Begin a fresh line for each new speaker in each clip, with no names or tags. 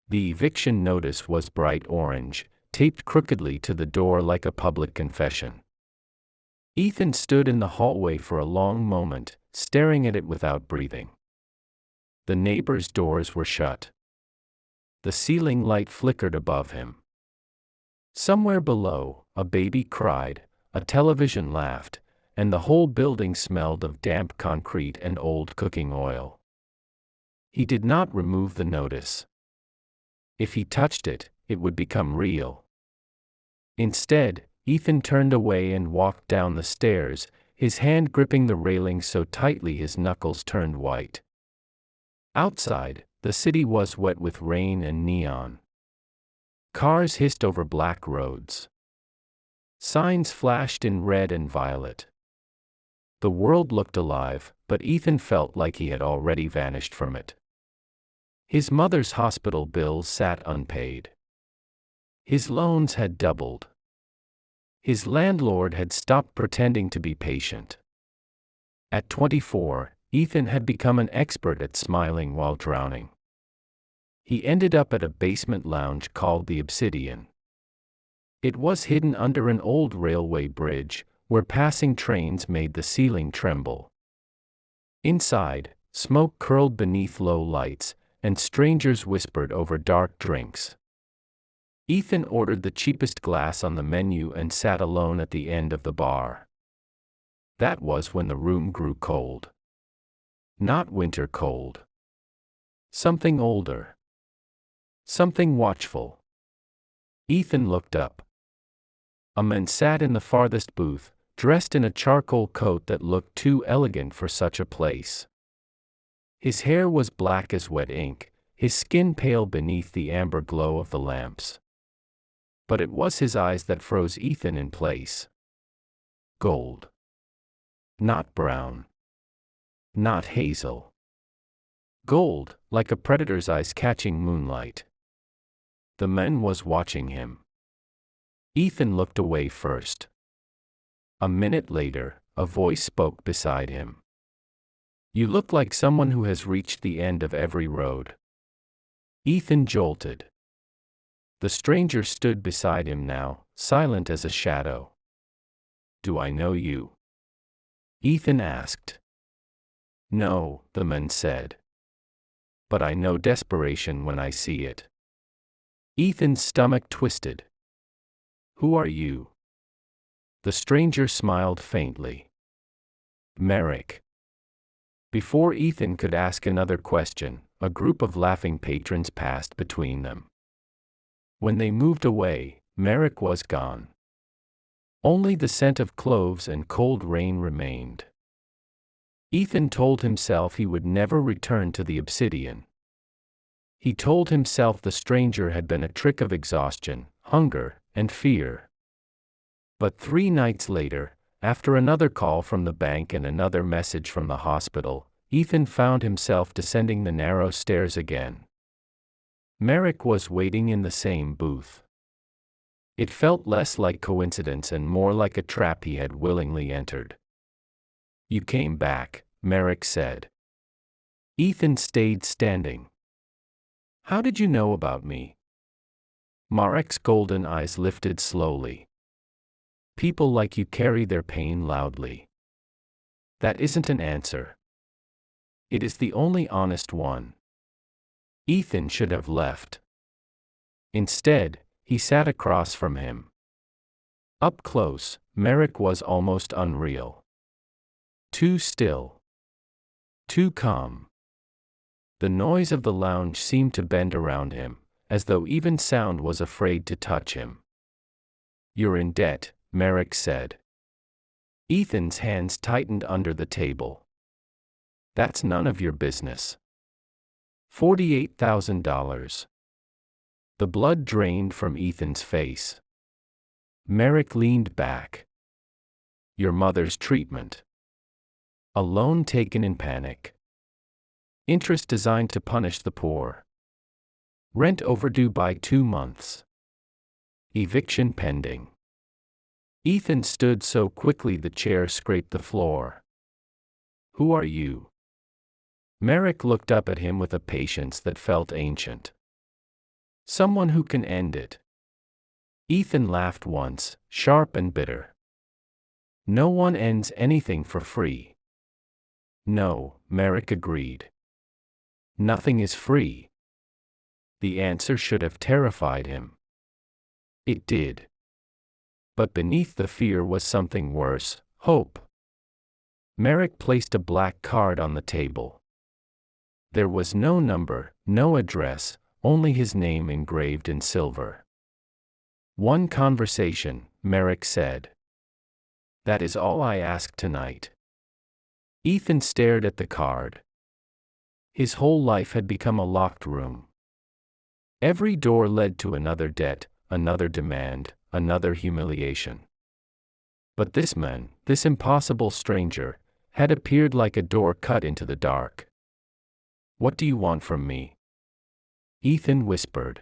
The eviction notice was bright orange, taped crookedly to the door like a public confession. Ethan stood in the hallway for a long moment, staring at it without breathing. The neighbors' doors were shut. The ceiling light flickered above him. Somewhere below, a baby cried, a television laughed, and the whole building smelled of damp concrete and old cooking oil. He did not remove the notice. If he touched it, it would become real. Instead, Ethan turned away and walked down the stairs, his hand gripping the railing so tightly his knuckles turned white. Outside, the city was wet with rain and neon. Cars hissed over black roads. Signs flashed in red and violet. The world looked alive, but Ethan felt like he had already vanished from it. His mother's hospital bills sat unpaid. His loans had doubled. His landlord had stopped pretending to be patient. At 24, Ethan had become an expert at smiling while drowning. He ended up at a basement lounge called the Obsidian. It was hidden under an old railway bridge, where passing trains made the ceiling tremble. Inside, smoke curled beneath low lights, and strangers whispered over dark drinks. Ethan ordered the cheapest glass on the menu and sat alone at the end of the bar. That was when the room grew cold. Not winter cold. Something older. Something watchful. Ethan looked up. A man sat in the farthest booth, dressed in a charcoal coat that looked too elegant for such a place. His hair was black as wet ink, his skin pale beneath the amber glow of the lamps. But it was his eyes that froze Ethan in place. Gold. Not brown. Not hazel. Gold, like a predator's eyes catching moonlight. The man was watching him. Ethan looked away first. A minute later, a voice spoke beside him. "You look like someone who has reached the end of every road." Ethan jolted. The stranger stood beside him now, silent as a shadow. "Do I know you?" Ethan asked. "No," the man said. "But I know desperation when I see it." Ethan's stomach twisted. "Who are you?" The stranger smiled faintly. "Marek." Before Ethan could ask another question, a group of laughing patrons passed between them. When they moved away, Marek was gone. Only the scent of cloves and cold rain remained. Ethan told himself he would never return to the Obsidian. He told himself the stranger had been a trick of exhaustion, hunger, and fear. But 3 nights later, after another call from the bank and another message from the hospital, Ethan found himself descending the narrow stairs again. Marek was waiting in the same booth. It felt less like coincidence and more like a trap he had willingly entered. "You came back," Marek said. Ethan stayed standing. "How did you know about me?" Marek's golden eyes lifted slowly. "People like you carry their pain loudly." "That isn't an answer." "It is the only honest one." Ethan should have left. Instead, he sat across from him. Up close, Marek was almost unreal. Too still. Too calm. The noise of the lounge seemed to bend around him, as though even sound was afraid to touch him. "You're in debt," Marek said. Ethan's hands tightened under the table. "That's none of your business." $48,000. The blood drained from Ethan's face. Marek leaned back. "Your mother's treatment. A loan taken in panic. Interest designed to punish the poor. Rent overdue by 2 months. Eviction pending." Ethan stood so quickly the chair scraped the floor. "Who are you?" Marek looked up at him with a patience that felt ancient. Someone who can end it. Ethan laughed once, sharp and bitter. No one ends anything for free. No, Marek agreed. Nothing is free. The answer should have terrified him. It did. But beneath the fear was something worse, hope. Marek placed a black card on the table. There was no number, no address, only his name engraved in silver. One conversation, Marek said. That is all I ask tonight. Ethan stared at the card. His whole life had become a locked room. Every door led to another debt, another demand, another humiliation. But this man, this impossible stranger, had appeared like a door cut into the dark. What do you want from me? Ethan whispered.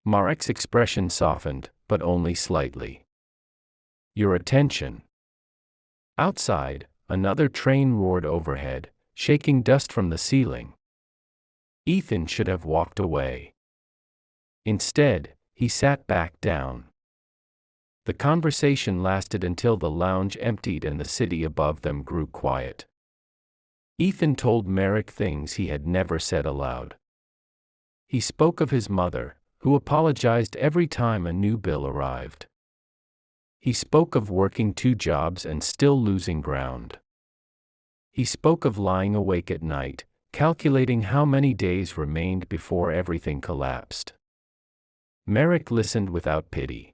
Marek's expression softened, but only slightly. Your attention. Outside, another train roared overhead, shaking dust from the ceiling. Ethan should have walked away. Instead, he sat back down. The conversation lasted until the lounge emptied and the city above them grew quiet. Ethan told Marek things he had never said aloud. He spoke of his mother, who apologized every time a new bill arrived. He spoke of working 2 jobs and still losing ground. He spoke of lying awake at night, calculating how many days remained before everything collapsed. Marek listened without pity.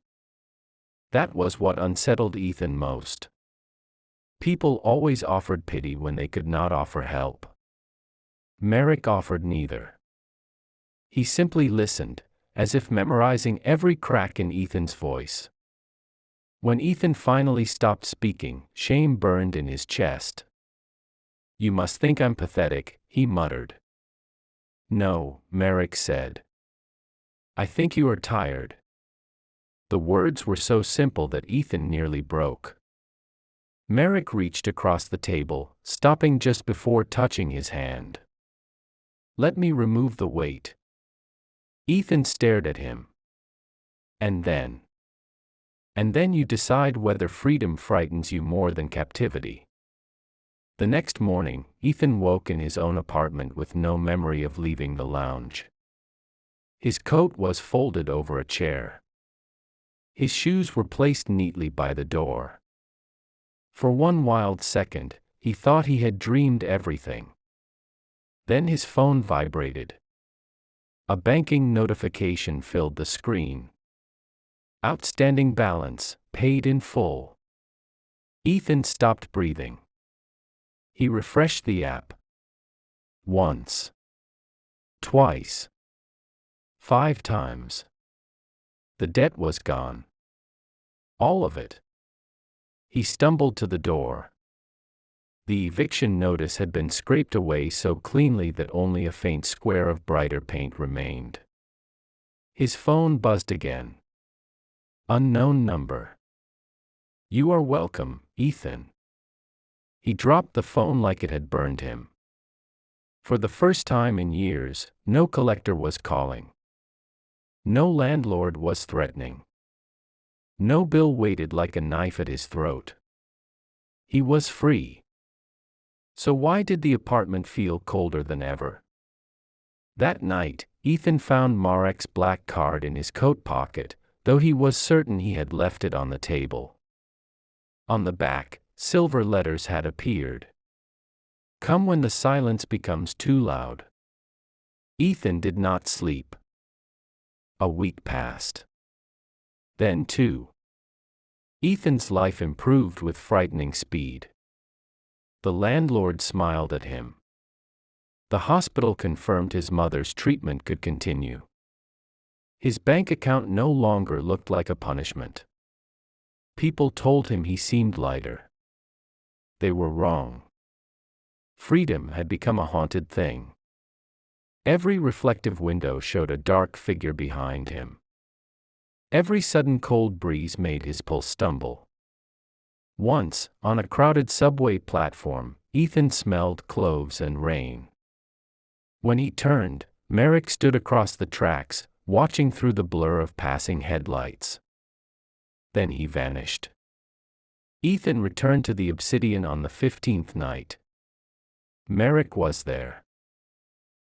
That was what unsettled Ethan most. People always offered pity when they could not offer help. Marek offered neither. He simply listened, as if memorizing every crack in Ethan's voice. When Ethan finally stopped speaking, shame burned in his chest. You must think I'm pathetic, he muttered. No, Marek said. I think you are tired. The words were so simple that Ethan nearly broke. Marek reached across the table, stopping just before touching his hand. Let me remove the weight. Ethan stared at him. And then you decide whether freedom frightens you more than captivity. The next morning, Ethan woke in his own apartment with no memory of leaving the lounge. His coat was folded over a chair. His shoes were placed neatly by the door. For one wild second, he thought he had dreamed everything. Then his phone vibrated. A banking notification filled the screen. Outstanding balance, paid in full. Ethan stopped breathing. He refreshed the app. Once. Twice. 5 times. The debt was gone. All of it. He stumbled to the door. The eviction notice had been scraped away so cleanly that only a faint square of brighter paint remained. His phone buzzed again. Unknown number. You are welcome, Ethan. He dropped the phone like it had burned him. For the first time in years, no collector was calling. No landlord was threatening. No bill waited like a knife at his throat. He was free. So why did the apartment feel colder than ever? That night, Ethan found Marek's black card in his coat pocket, though he was certain he had left it on the table. On the back, silver letters had appeared. Come when the silence becomes too loud. Ethan did not sleep. A week passed. Then 2. Ethan's life improved with frightening speed. The landlord smiled at him. The hospital confirmed his mother's treatment could continue. His bank account no longer looked like a punishment. People told him he seemed lighter. They were wrong. Freedom had become a haunted thing. Every reflective window showed a dark figure behind him. Every sudden cold breeze made his pulse stumble. Once, on a crowded subway platform, Ethan smelled cloves and rain. When he turned, Marek stood across the tracks, watching through the blur of passing headlights. Then he vanished. Ethan returned to the Obsidian on the 15th night. Marek was there.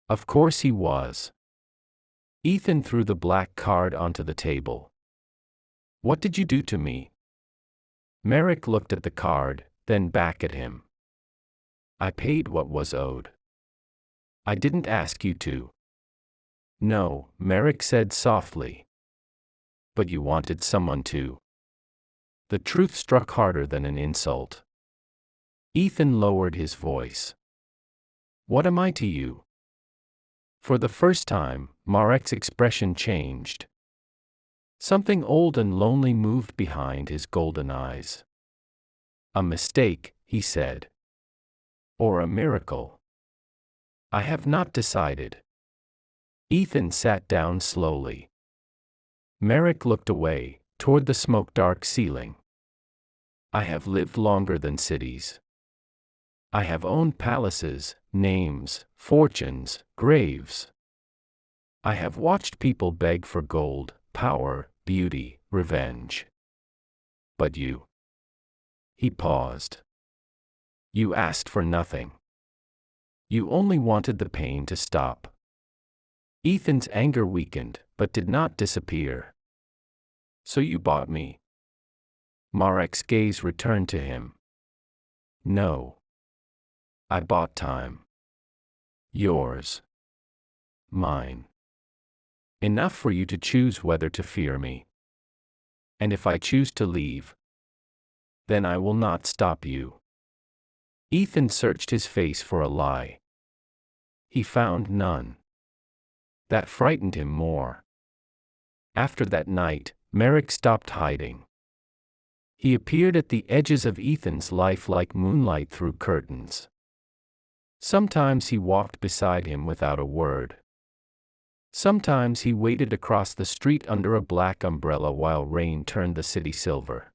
Of course he was. Ethan threw the black card onto the table. "What did you do to me?" Marek looked at the card, then back at him. "I paid what was owed. I didn't ask you to." "No," Marek said softly. "But you wanted someone to." The truth struck harder than an insult. Ethan lowered his voice. "What am I to you?" For the first time, Marek's expression changed. Something old and lonely moved behind his golden eyes. "A mistake," he said. "Or a miracle. I have not decided." Ethan sat down slowly. Marek looked away, toward the smoke-dark ceiling. "I have lived longer than cities. I have owned palaces, names, fortunes, graves. I have watched people beg for gold, power, beauty, revenge. But you." He paused. "You asked for nothing. You only wanted the pain to stop." Ethan's anger weakened, but did not disappear. "So you bought me?" Marek's gaze returned to him. "No. I bought time. Yours. Mine. Enough for you to choose whether to fear me. And if I choose to leave, then I will not stop you." Ethan searched his face for a lie. He found none. That frightened him more. After that night, Marek stopped hiding. He appeared at the edges of Ethan's life like moonlight through curtains. Sometimes he walked beside him without a word. Sometimes he waited across the street under a black umbrella while rain turned the city silver.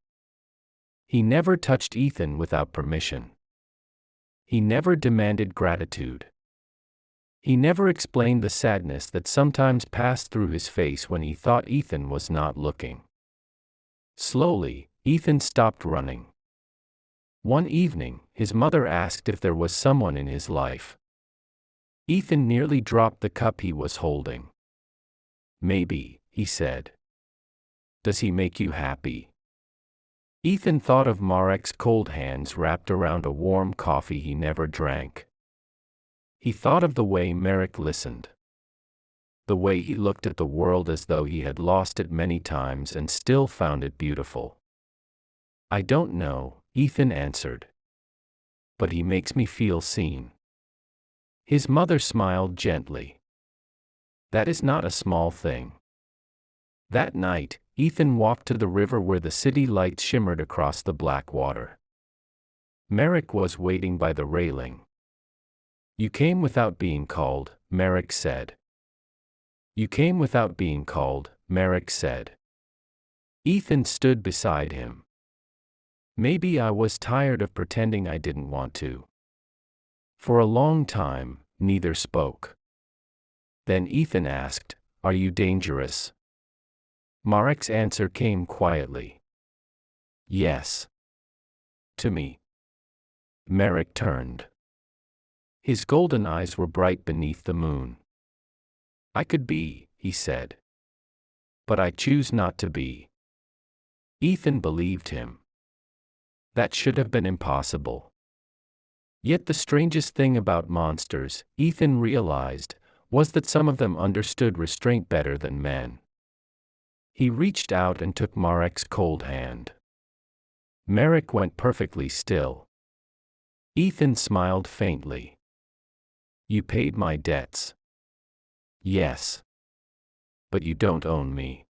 He never touched Ethan without permission. He never demanded gratitude. He never explained the sadness that sometimes passed through his face when he thought Ethan was not looking. Slowly, Ethan stopped running. One evening, his mother asked if there was someone in his life. Ethan nearly dropped the cup he was holding. "Maybe," he said. "Does he make you happy?" Ethan thought of Marek's cold hands wrapped around a warm coffee he never drank. He thought of the way Marek listened. The way he looked at the world as though he had lost it many times and still found it beautiful. "I don't know," Ethan answered. "But he makes me feel seen." His mother smiled gently. "That is not a small thing." That night, Ethan walked to the river where the city lights shimmered across the black water. Marek was waiting by the railing. "You came without being called," Marek said. "You came without being called," Marek said. Ethan stood beside him. "Maybe I was tired of pretending I didn't want to." For a long time, neither spoke. Then Ethan asked, "Are you dangerous?" Marek's answer came quietly. "Yes. To me." Marek turned. His golden eyes were bright beneath the moon. "I could be," he said. "But I choose not to be." Ethan believed him. That should have been impossible. Yet the strangest thing about monsters, Ethan realized, was that some of them understood restraint better than men. He reached out and took Marek's cold hand. Marek went perfectly still. Ethan smiled faintly. "You paid my debts." "Yes. But you don't own me."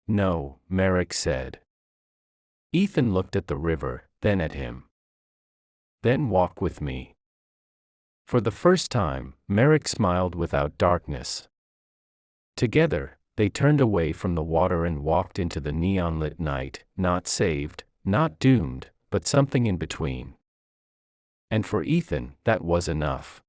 "No," Marek said. Ethan looked at the river, then at him. "Then walk with me." For the first time, Marek smiled without darkness. Together, they turned away from the water and walked into the neon-lit night, not saved, not doomed, but something in between. And for Ethan, that was enough.